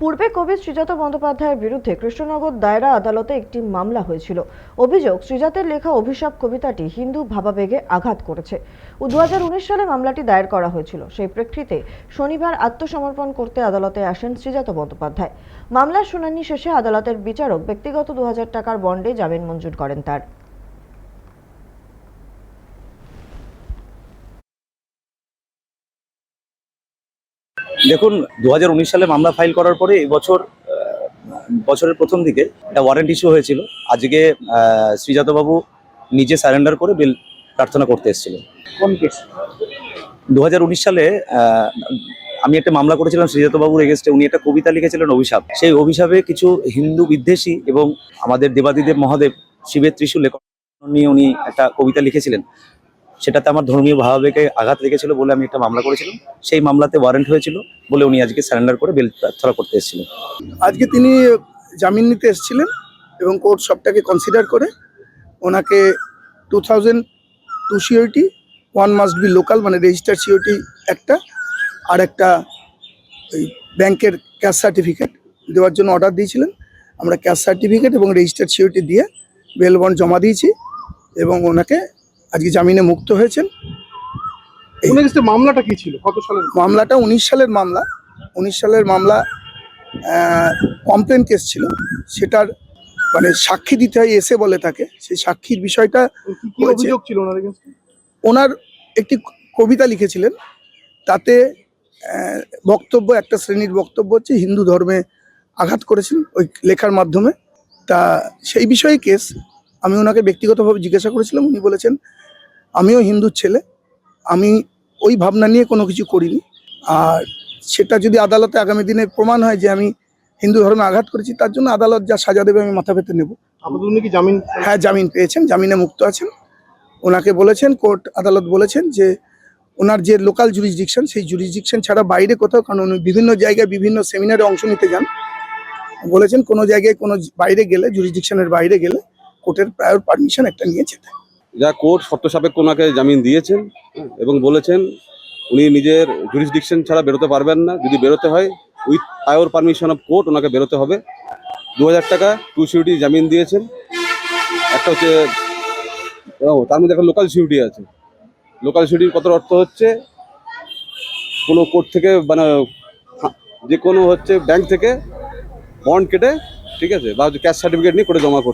পূর্বে কবি শ্রীজাত বন্দ্যোপাধ্যায়ের বিরুদ্ধে কৃষ্ণনগর দায়রা আদালতে একটি মামলা হয়েছিল। অভিযোগ, শ্রীজাতের লেখা অভিশাপ কবিতাটি হিন্দু ভাবাবেগে আঘাত করেছে। 2019 সালে মামলাটি দায়ের করা হয়েছিল। সেই প্রেক্ষিতে শনিবার আত্মসমর্পণ করতে আদালতে আসেন শ্রীজাত বন্দ্যোপাধ্যায়। মামলার শুনানি শেষে আদালতের বিচারক ব্যক্তিগত 2000 টাকার বন্ডে জামিন মঞ্জুর করেন তার। দেখুন, 2019 সালে মামলা ফাইল করার পরে এই বছরের প্রথম দিকে একটা ওয়ারেন্ট ইস্যু হয়েছিল। আজকে শ্রীজাতবাবু নিজে সারেন্ডার করে বেল প্রার্থনা করতে এসেছিল। কোন কেস? 2019 সালে আমি একটা মামলা করেছিলাম শ্রীজাতবাবুর এগেনস্টে। উনি একটা কবিতা লিখেছিলেন অভিশাপ। সেই অভিশাপে কিছু হিন্দু বিদ্বেষী এবং আমাদের দেবাদিদেব মহাদেব শিবের ত্রিশূল নিয়ে উনি একটা কবিতা লিখেছিলেন। সেটাতে আমার ধর্মীয় ভাবাবেগে আঘাত লেগেছিল বলে আমি একটা মামলা করেছিলাম। সেই মামলাতে ওয়ারেন্ট হয়েছিল বলে উনি আজকে সারেন্ডার করে বেল প্রার্থনা করতে এসেছিলেন। আজকে তিনি জামিন নিতে এসেছিলেন এবং কোর্ট সবটাকে কনসিডার করে ওনাকে 2002 সিওরিটি, 1 মাস্ট বি লোকাল মানে রেজিস্টার্ড সিওরিটি একটা, আর একটা ওই ব্যাংকের ক্যাশ সার্টিফিকেট দেওয়ার জন্য অর্ডার দিয়েছিলেন। আমরা ক্যাশ সার্টিফিকেট এবং রেজিস্টার্ড সিওরিটি দিয়ে বেল বন্ড জমা দিয়েছি এবং ওনাকে আজকে জামিনে মুক্ত হয়েছেন। মামলাটা কি ছিল? কত সালের মামলাটা 19 সালের মামলা। 19 সালের মামলা কমপ্লেন কেস ছিল। সেটার মানে সাক্ষী দিতে হয় এসে বলে থাকে। সেই সাক্ষীর বিষয়টা কি অভিযোগ ছিল ওনার এগেইনস্টে? ওনার একটি কবিতা লিখেছিলেন, তাতে বক্তব্য, একটা শ্রেণীর বক্তব্য হচ্ছে হিন্দু ধর্মে আঘাত করেছেন ওই লেখার মাধ্যমে। তা সেই বিষয়ে কেস। আমি ওনাকে ব্যক্তিগতভাবে জিজ্ঞাসা করেছিলাম। উনি বলেছেন আমিও হিন্দুর ছেলে, আমি ওই ভাবনা নিয়ে কোনো কিছু করিনি। আর সেটা যদি আদালতে আগামী দিনে প্রমাণ হয় যে আমি হিন্দু ধর্মে আঘাত করেছি, তার জন্য আদালত যা সাজা দেবে আমি মাথা পেতে নেব। আমাদের উনি কি জামিন? হ্যাঁ, জামিন পেয়েছেন, জামিনে মুক্ত আছেন। ওনাকে বলেছেন, কোর্ট আদালত বলেছেন যে ওনার যে লোকাল জুরিসডিকশন, সেই জুরিসডিকশন ছাড়া বাইরে কোথাও, কারণ উনি বিভিন্ন জায়গায় বিভিন্ন সেমিনারে অংশ নিতে যান, বলেছেন কোনো জায়গায় কোনো বাইরে গেলে, জুরিসডিকশনের বাইরে গেলে কোর্টের প্রায়র পারমিশন একটা নিয়ে যেতে। যা কোর্ট শর্ত সাপেক্ষ ওনাকে জামিন দিয়েছেন এবং বলেছেন উনি নিজের জুরিসডিকশন ছাড়া বেরোতে পারবেন না। যদি বেরোতে হয় with prior permission of court ওনাকে বেরোতে হবে। 2000 টাকা 2 সিউরিটি জামিন দিয়েছেন। একটা হচ্ছে তার মধ্যে একটা লোকাল সিউরিটি আছে। লোকাল সিউরিটির কত অর্থ হচ্ছে কোনো কোর্ট থেকে মানে যে কোনো হচ্ছে ব্যাংক থেকে বন্ড কেটে, ঠিক আছে, বা ক্যাশ সার্টিফিকেট নিয়ে করে জমা করতে